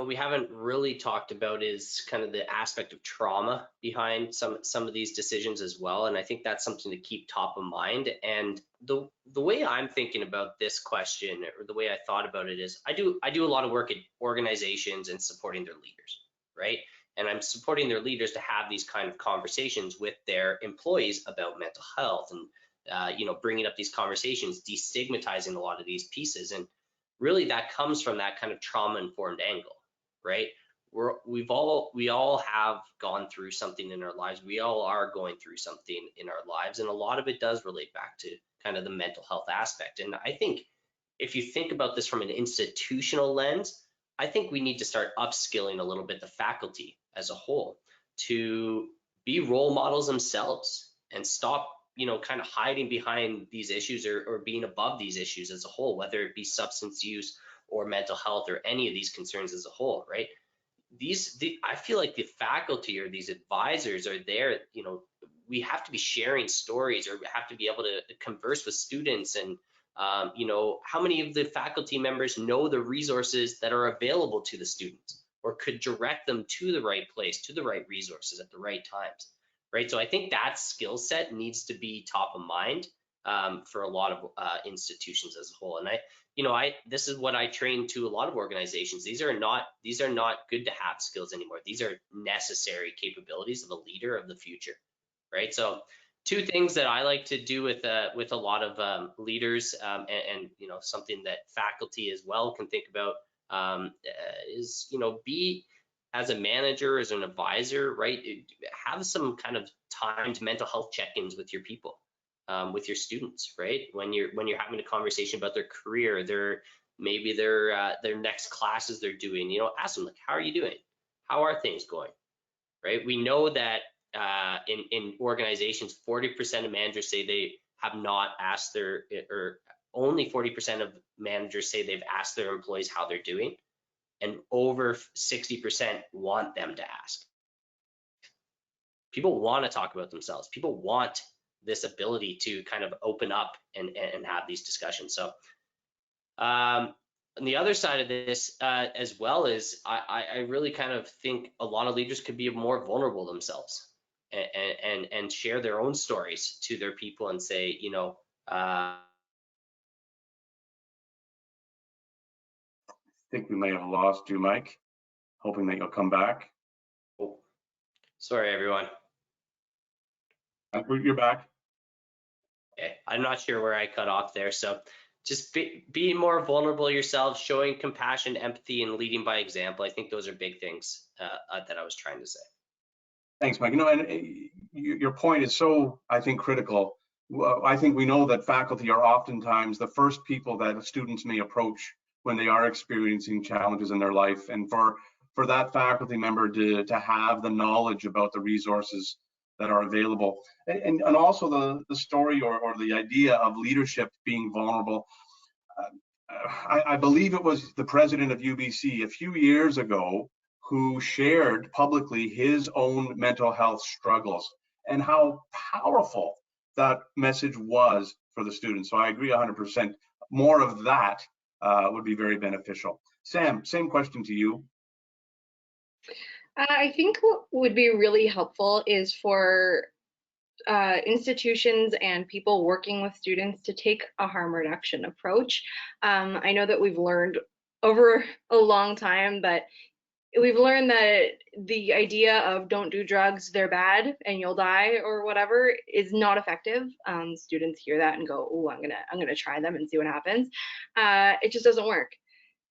we haven't really talked about is kind of the aspect of trauma behind some of these decisions as well, and I think that's something to keep top of mind. And the way I'm thinking about this question, or the way I thought about it, is I do a lot of work at organizations and supporting their leaders, right? And I'm supporting their leaders to have these kind of conversations with their employees about mental health, and bringing up these conversations, destigmatizing a lot of these pieces. And really that comes from that kind of trauma-informed angle, right? We all have gone through something in our lives. We all are going through something in our lives, and a lot of it does relate back to kind of the mental health aspect. And I think if you think about this from an institutional lens, I think we need to start upskilling a little bit the faculty as a whole to be role models themselves and stop kind of hiding behind these issues, or being above these issues as a whole, whether it be substance use or mental health or any of these concerns as a whole, right? I feel like the faculty or these advisors are there, we have to be sharing stories, or we have to be able to converse with students and You know, how many of the faculty members know the resources that are available to the students or could direct them to the right place, to the right resources at the right times, right? So I think that skill set needs to be top of mind for a lot of institutions as a whole. And this is what I train to a lot of organizations. These are not good to have skills anymore. These are necessary capabilities of a leader of the future, right? So two things that I like to do with a lot of leaders, and you know, something that faculty as well can think about is, you know, be as a manager, as an advisor, right? Have some kind of timed mental health check-ins with your people, with your students, right? When you're having a conversation about their career, their next classes they're doing, you know, ask them like, how are you doing? How are things going? Right? We know that in organizations, 40% of managers say they have not asked or only 40% of managers say they've asked their employees how they're doing, and over 60% want them to ask. People want to talk about themselves. People want this ability to kind of open up and have these discussions. So on the other side of this, as well, is I really kind of think a lot of leaders could be more vulnerable themselves and share their own stories to their people and say, you know, I think we may have lost you, Mike. Hoping that you'll come back. oh, sorry, everyone. You're back. Okay. I'm not sure where I cut off there. So just be more vulnerable yourself, showing compassion, empathy, and leading by example. I think those are big things that I was trying to say. Thanks, Mike. You know, and your point is so, I think, critical. I think we know that faculty are oftentimes the first people that students may approach when they are experiencing challenges in their life. And for that faculty member to have the knowledge about the resources that are available, and also the story or the idea of leadership being vulnerable. I believe it was the president of UBC a few years ago who shared publicly his own mental health struggles and how powerful that message was for the students. So I agree 100%. More of that would be very beneficial. Sam, same question to you. I think what would be really helpful is for institutions and people working with students to take a harm reduction approach. I know that we've learned over a long time that the idea of don't do drugs, they're bad and you'll die or whatever is not effective. Students hear that and go, oh, I'm gonna try them and see what happens. It just doesn't work.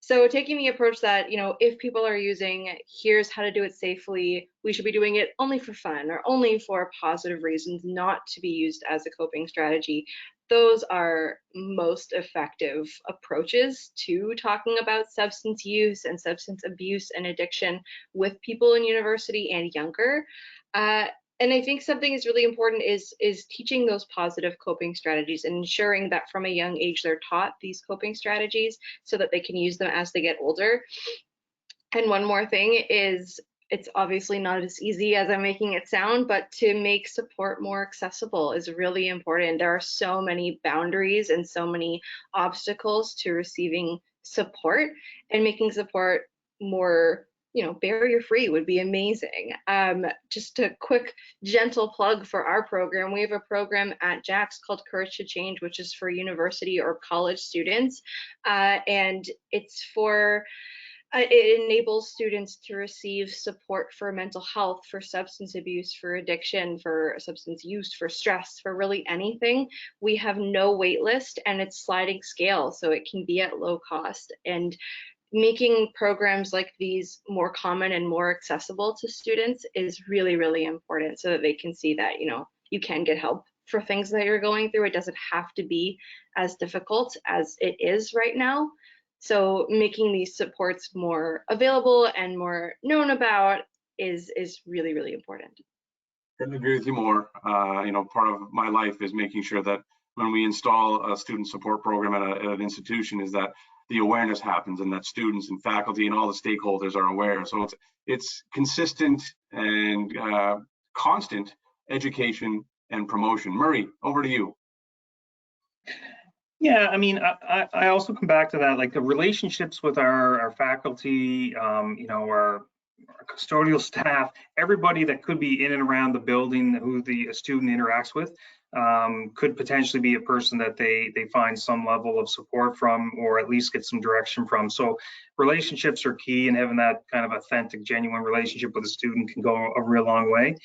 So taking the approach that, you know, if people are using, here's how to do it safely, we should be doing it only for fun or only for positive reasons, not to be used as a coping strategy. Those are most effective approaches to talking about substance use and substance abuse and addiction with people in university and younger. And I think something is really important is teaching those positive coping strategies and ensuring that from a young age they're taught these coping strategies so that they can use them as they get older. And one more thing is, it's obviously not as easy as I'm making it sound, but to make support more accessible is really important. There are so many boundaries and so many obstacles to receiving support, and making support more, you know, barrier free would be amazing. Just a quick gentle plug for our program. We have a program at JAX called Courage to Change, which is for university or college students. And it's for it enables students to receive support for mental health, for substance abuse, for addiction, for substance use, for stress, for really anything. We have no wait list, and it's sliding scale, so it can be at low cost. And making programs like these more common and more accessible to students is really, really important, so that they can see that, you know, you can get help for things that you're going through. It doesn't have to be as difficult as it is right now. So making these supports more available and more known about is really, really important. Couldn't agree with you more. You know, part of my life is making sure that when we install a student support program at an institution, is that the awareness happens and that students and faculty and all the stakeholders are aware. So it's consistent and constant education and promotion. Murray, over to you. Yeah, I mean, I also come back to that, like the relationships with our faculty, you know, our custodial staff, everybody that could be in and around the building who the student interacts with, could potentially be a person that they find some level of support from, or at least get some direction from. So relationships are key, and having that kind of authentic, genuine relationship with a student can go a real long way.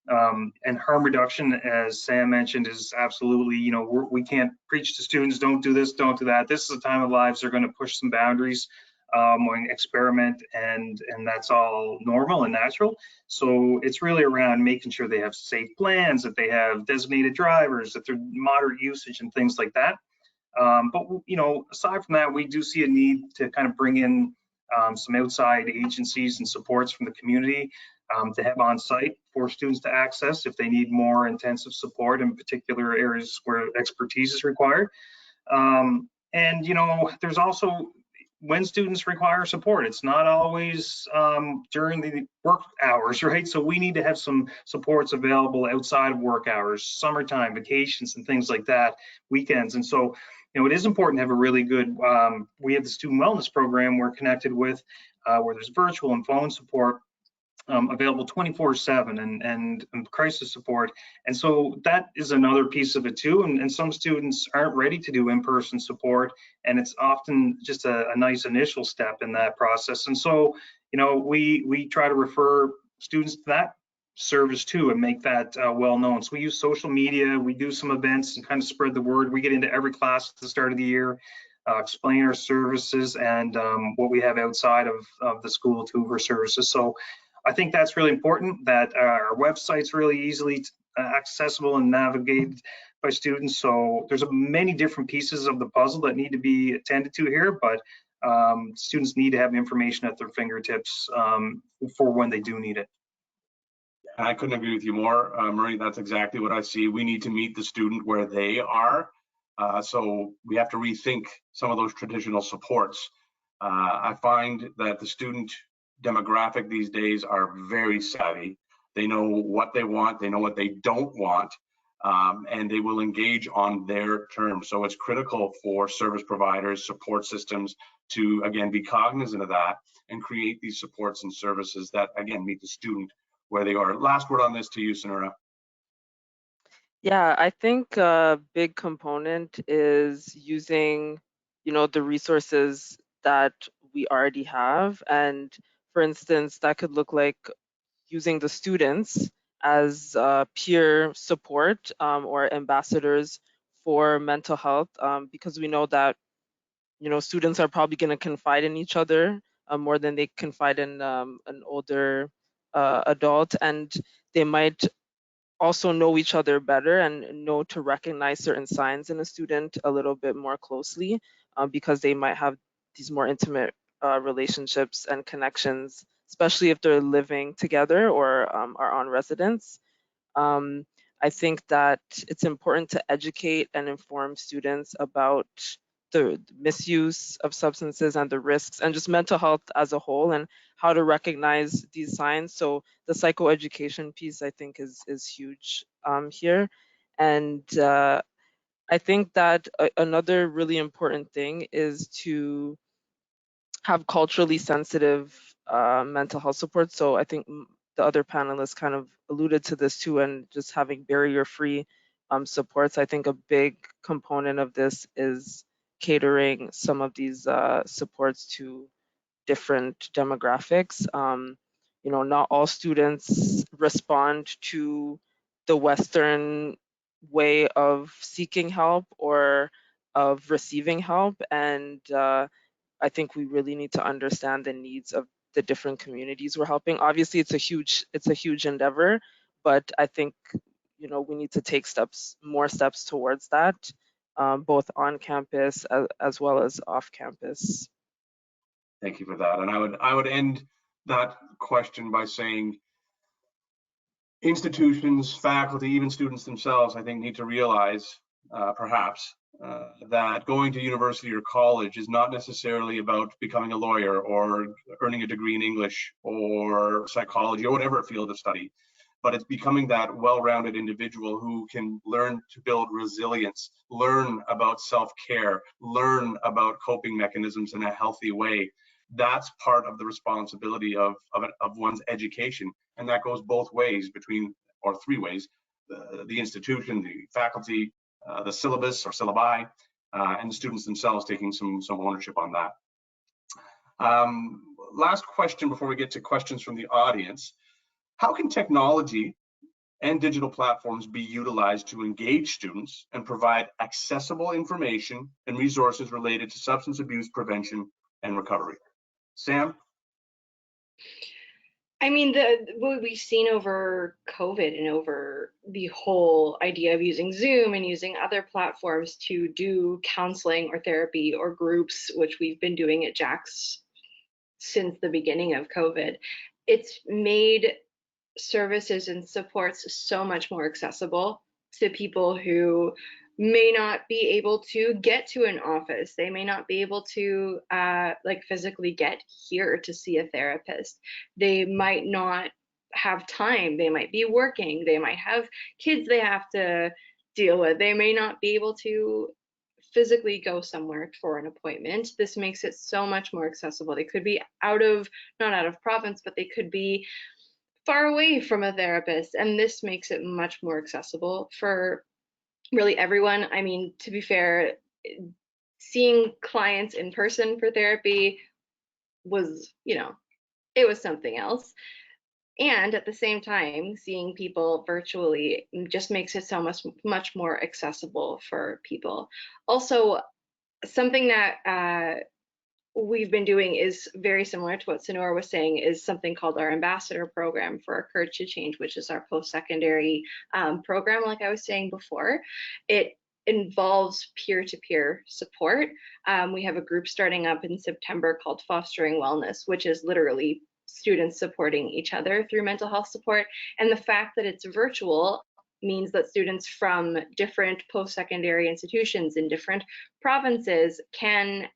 And harm reduction, as Sam mentioned, is absolutely, you know, we can't preach to students, don't do this, don't do that. This is a time of lives they're going to push some boundaries, and experiment, and that's all normal and natural. So it's really around making sure they have safe plans, that they have designated drivers, that they're moderate usage and things like that. But you know, aside from that, we do see a need to kind of bring in some outside agencies and supports from the community, to have on site for students to access if they need more intensive support in particular areas where expertise is required. And you know, there's also, when students require support, it's not always during the work hours, right? So we need to have some supports available outside of work hours, summertime, vacations, and things like that, weekends. And so, you know, it is important to have a really good, we have the student wellness program we're connected with, where there's virtual and phone support available 24/7, and crisis support. And so that is another piece of it too. And some students aren't ready to do in-person support, and it's often just a nice initial step in that process. And so, you know, we try to refer students to that service too, and make that well known. So we use social media, we do some events and kind of spread the word. We get into every class at the start of the year, explain our services and what we have outside of the school too for services. So I think that's really important, that our website's really easily accessible and navigated by students. So there's many different pieces of the puzzle that need to be attended to here, but students need to have information at their fingertips for when they do need it. And I couldn't agree with you more, Marie. That's exactly what I see. We need to meet the student where they are. So we have to rethink some of those traditional supports. I find that the student demographic these days are very savvy. They know what they want, they know what they don't want, and they will engage on their terms. So it's critical for service providers, support systems to, again, be cognizant of that and create these supports and services that, again, meet the student where they are. Last word on this to you, Sunura. Yeah, I think a big component is using, you know, the resources that we already have. And for instance, that could look like using the students as peer support, or ambassadors for mental health, because we know that, you know, students are probably going to confide in each other more than they confide in an older adult, and they might also know each other better and know to recognize certain signs in a student a little bit more closely, because they might have these more intimate relationships and connections, especially if they're living together or are on residence. Um, I think that it's important to educate and inform students about the misuse of substances and the risks and just mental health as a whole, and how to recognize these signs. So the psychoeducation piece, I think, is huge here. And I think that another really important thing is to have culturally sensitive mental health support. So I think the other panelists kind of alluded to this too, and just having barrier-free supports. I think a big component of this is catering some of these supports to different demographics. You know, not all students respond to the Western way of seeking help or of receiving help, and I think we really need to understand the needs of the different communities we're helping. Obviously, it's a huge endeavor, but I think, you know, we need to take more steps towards that, both on campus as well as off campus. Thank you for that. And I would end that question by saying institutions, faculty, even students themselves, I think, need to realize, perhaps, that going to university or college is not necessarily about becoming a lawyer or earning a degree in English or psychology or whatever field of study. but it's becoming that well-rounded individual who can learn to build resilience, learn about self-care, learn about coping mechanisms in a healthy way. That's part of the responsibility of one's education. And that goes both ways between, or three ways, the institution, the faculty, the syllabus or syllabi, and the students themselves taking some ownership on that. Last question before we get to questions from the audience. How can technology and digital platforms be utilized to engage students and provide accessible information and resources related to substance abuse prevention and recovery? Sam? I mean, what we've seen over COVID and over the whole idea of using Zoom and using other platforms to do counseling or therapy or groups, which we've been doing at JAX since the beginning of COVID, it's made services and supports so much more accessible to people who may not be able to get to an office. They may not be able to like physically get here to see a therapist. They might not have time. They might be working. They might have kids they have to deal with. They may not be able to physically go somewhere for an appointment. This makes it so much more accessible. They could be not out of province, but they could be far away from a therapist. And this makes it much more accessible for really everyone. I mean, to be fair, seeing clients in person for therapy was, it was something else. And at the same time, seeing people virtually just makes it so much more accessible for people. Also, something that we've been doing is very similar to what Sonora was saying, is something called our ambassador program for our Courage to Change, which is our post-secondary program, like I was saying before. It involves peer-to-peer support. We have a group starting up in September called Fostering Wellness, which is literally students supporting each other through mental health support. And the fact that it's virtual means that students from different post-secondary institutions in different provinces can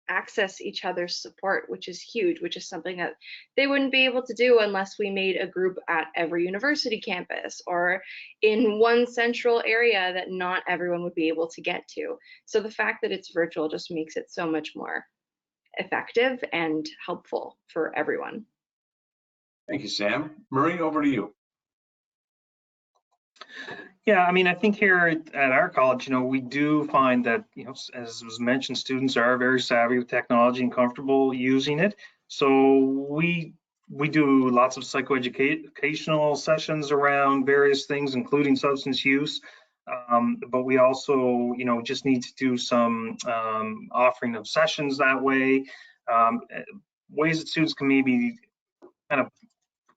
access each other's support, which is huge, which is something that they wouldn't be able to do unless we made a group at every university campus or in one central area that not everyone would be able to get to. So the fact that it's virtual just makes it so much more effective and helpful for everyone. Thank you, Sam. Murray, over to you. Yeah, I mean, I think here at our college, we do find that, as was mentioned, students are very savvy with technology and comfortable using it. So we do lots of psychoeducational sessions around various things, including substance use. But we also, just need to do some offering of sessions that way, ways that students can maybe kind of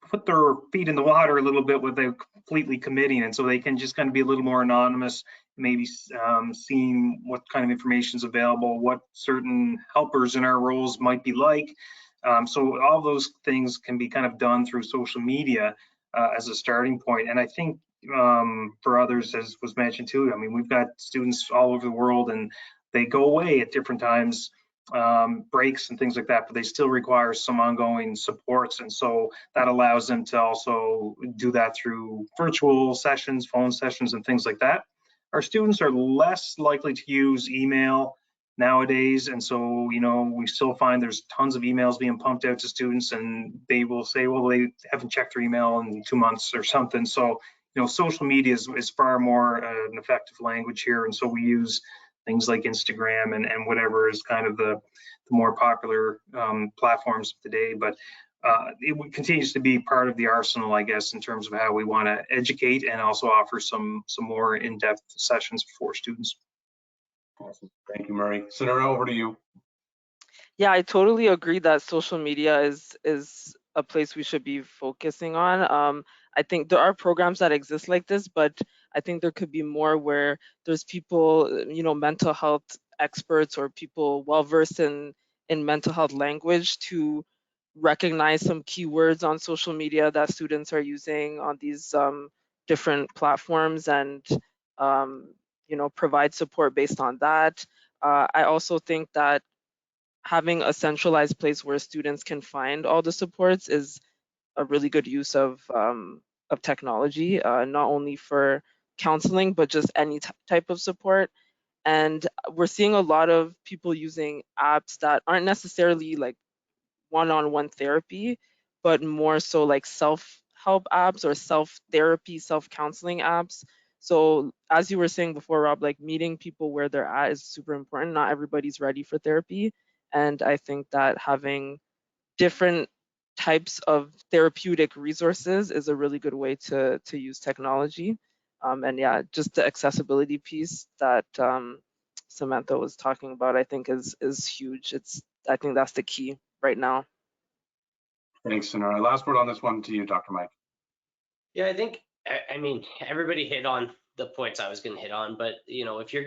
put their feet in the water a little bit without completely committing, and so they can just kind of be a little more anonymous, maybe seeing what kind of information is available, what certain helpers in our roles might be like. So all those things can be kind of done through social media as a starting point. And I think for others, as was mentioned too, I mean, we've got students all over the world and they go away at different times, breaks and things like that, but they still require some ongoing supports. And so that allows them to also do that through virtual sessions, phone sessions, and things like that. Our students are less likely to use email nowadays. And so, we still find there's tons of emails being pumped out to students and they will say, well, they haven't checked their email in 2 months or something. So, social media is far more an effective language here. And so we use things like Instagram and whatever is kind of the more popular platforms today. But it continues to be part of the arsenal, I guess, in terms of how we want to educate and also offer some more in-depth sessions for students. Awesome. Thank you, Murray. Sonora, over to you. Yeah, I totally agree that social media is a place we should be focusing on. I think there are programs that exist like this, but I think there could be more where there's people, mental health experts or people well-versed in mental health language to recognize some keywords on social media that students are using on these different platforms and, provide support based on that. I also think that having a centralized place where students can find all the supports is a really good use of of technology, not only for counseling, but just any type of support. And we're seeing a lot of people using apps that aren't necessarily like one-on-one therapy, but more so like self-help apps or self-therapy, self-counseling apps. So as you were saying before, Rob, like meeting people where they're at is super important. Not everybody's ready for therapy. And I think that having different types of therapeutic resources is a really good way to use technology. And yeah, just the accessibility piece that Samantha was talking about, I think is huge. I think that's the key right now. Thanks, and our last word on this one to you, Dr. Mike. Yeah, I think, I mean, everybody hit on the points I was going to hit on, but if you're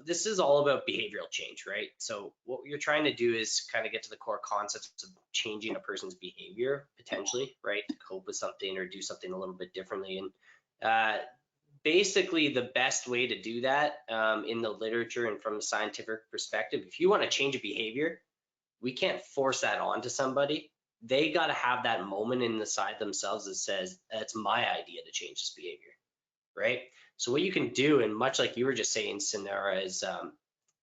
this is all about behavioral change, right? So what you're trying to do is kind of get to the core concepts of changing a person's behavior potentially, right? To cope with something or do something a little bit differently. And basically the best way to do that in the literature and from a scientific perspective, if you want to change a behavior, we can't force that onto somebody. They got to have that moment inside themselves that says, that's my idea to change this behavior, right? So what you can do, and much like you were just saying, Sonara, is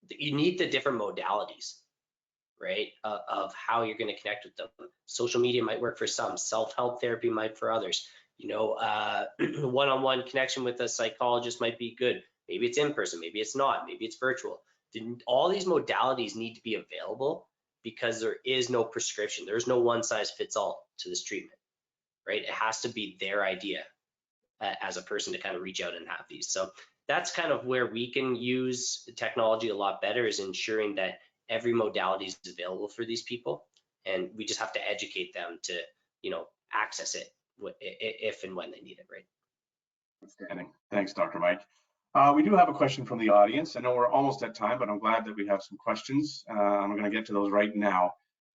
you need the different modalities, right, of how you're going to connect with them. Social media might work for some, self-help therapy might for others. One-on-one connection with a psychologist might be good. Maybe it's in person, maybe it's not, maybe it's virtual. All these modalities need to be available because there is no prescription. There's no one size fits all to this treatment, right? It has to be their idea as a person to kind of reach out and have these. So that's kind of where we can use technology a lot better, is ensuring that every modality is available for these people. And we just have to educate them to, access it if and when they need it, right? Outstanding. Thanks, Dr. Mike. We do have a question from the audience. I know we're almost at time, but I'm glad that we have some questions. I'm going to get to those right now.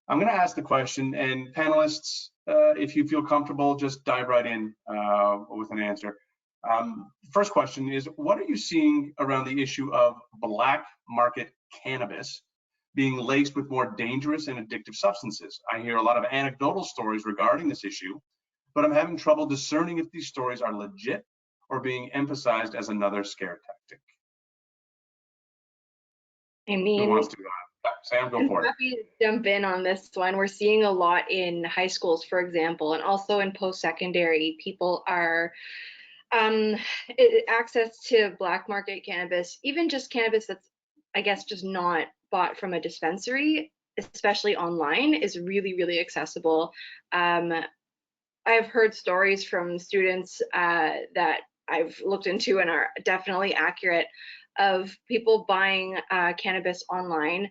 I'm going to ask the question, and panelists, if you feel comfortable, just dive right in with an answer. First question is, what are you seeing around the issue of black market cannabis being laced with more dangerous and addictive substances? I hear a lot of anecdotal stories regarding this issue, but I'm having trouble discerning if these stories are legit or being emphasized as another scare tactic. I mean, who wants to Sam, go for it. I'm happy to jump in on this one. We're seeing a lot in high schools, for example, and also in post-secondary. People are access to black market cannabis, even just cannabis that's, I guess, just not bought from a dispensary, especially online, is really, really accessible. I've heard stories from students that I've looked into and are definitely accurate, of people buying cannabis online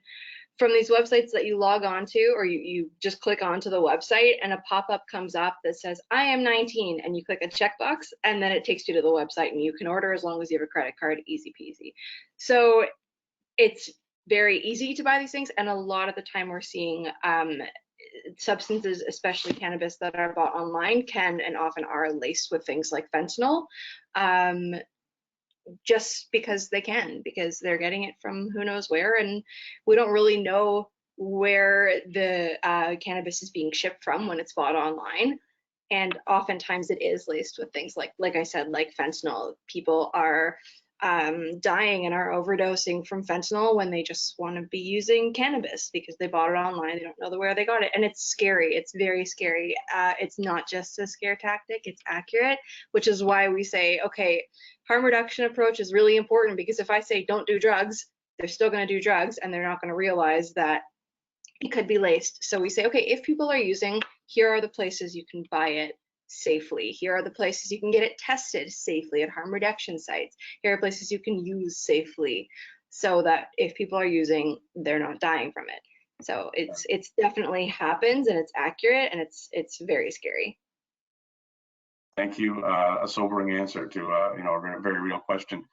from these websites that you log on to, or you just click onto the website and a pop-up comes up that says, I am 19, and you click a checkbox and then it takes you to the website and you can order as long as you have a credit card, easy peasy. So it's very easy to buy these things, and a lot of the time we're seeing substances, especially cannabis, that are bought online can and often are laced with things like fentanyl, just because they can, because they're getting it from who knows where, and we don't really know where the cannabis is being shipped from when it's bought online. And oftentimes it is laced with things like I said, like fentanyl. People are dying and are overdosing from fentanyl when they just want to be using cannabis because they bought it online. They don't know where they got it, and it's scary. It's very scary. It's not just a scare tactic, it's accurate, which is why we say, okay, harm reduction approach is really important, because if I say don't do drugs, they're still going to do drugs and they're not going to realize that it could be laced. So we say, okay, if people are using, here are the places you can buy it safely. Here are the places you can get it tested safely at harm reduction sites. Here are places you can use safely, so that if people are using, they're not dying from it. So it's definitely happens, and it's accurate, and it's very scary. Thank you. A sobering answer to a very real question.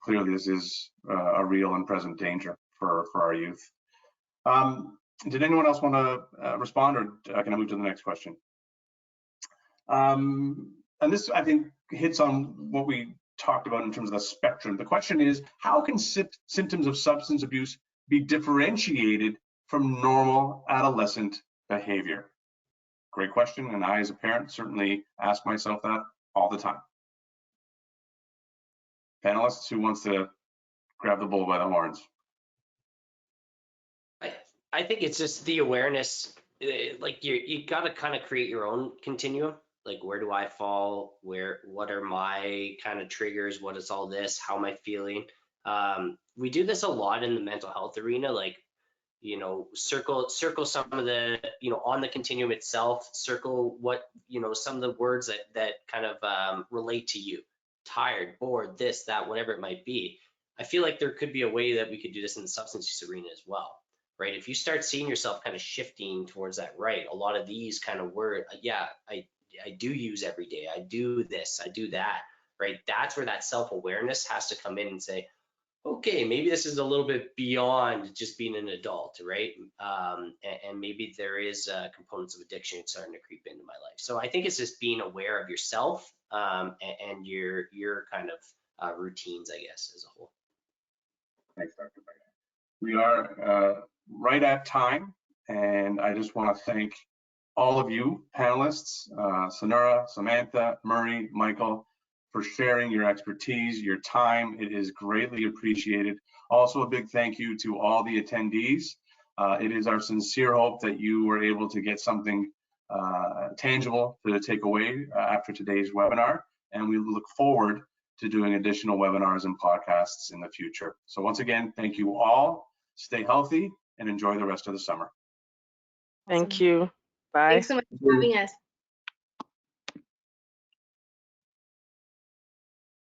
Clearly, this is a real and present danger for our youth. Did anyone else want to respond, or can I move to the next question? And this, I think, hits on what we talked about in terms of the spectrum. The question is, how can symptoms of substance abuse be differentiated from normal adolescent behavior? Great question, and I as a parent certainly ask myself that all the time. Panelists, who wants to grab the bull by the horns? I think it's just the awareness, like you got to kind of create your own continuum. Like, where do I fall? What are my kind of triggers? What is all this? How am I feeling? We do this a lot in the mental health arena, like, circle some of the, on the continuum itself, circle what, some of the words that kind of relate to you. Tired, bored, this, that, whatever it might be. I feel like there could be a way that we could do this in the substance use arena as well, right? If you start seeing yourself kind of shifting towards that, right? A lot of these kind of words, I do use every day. I do this, I do that, right? That's where that self-awareness has to come in and say, okay, maybe this is a little bit beyond just being an adult, right? And maybe there is components of addiction starting to creep into my life. So I think it's just being aware of yourself and your kind of routines, I guess, as a whole. Thanks, Dr. Beck. We are right at time, and I just want to thank all of you panelists, Sonura, Samantha, Murray, Michael, for sharing your expertise, your time. It is greatly appreciated. Also, a big thank you to all the attendees. It is our sincere hope that you were able to get something tangible to take away after today's webinar, and we look forward to doing additional webinars and podcasts in the future. So once again, thank you all. Stay healthy and enjoy the rest of the summer. Thank you. Bye. Thanks so much for having us.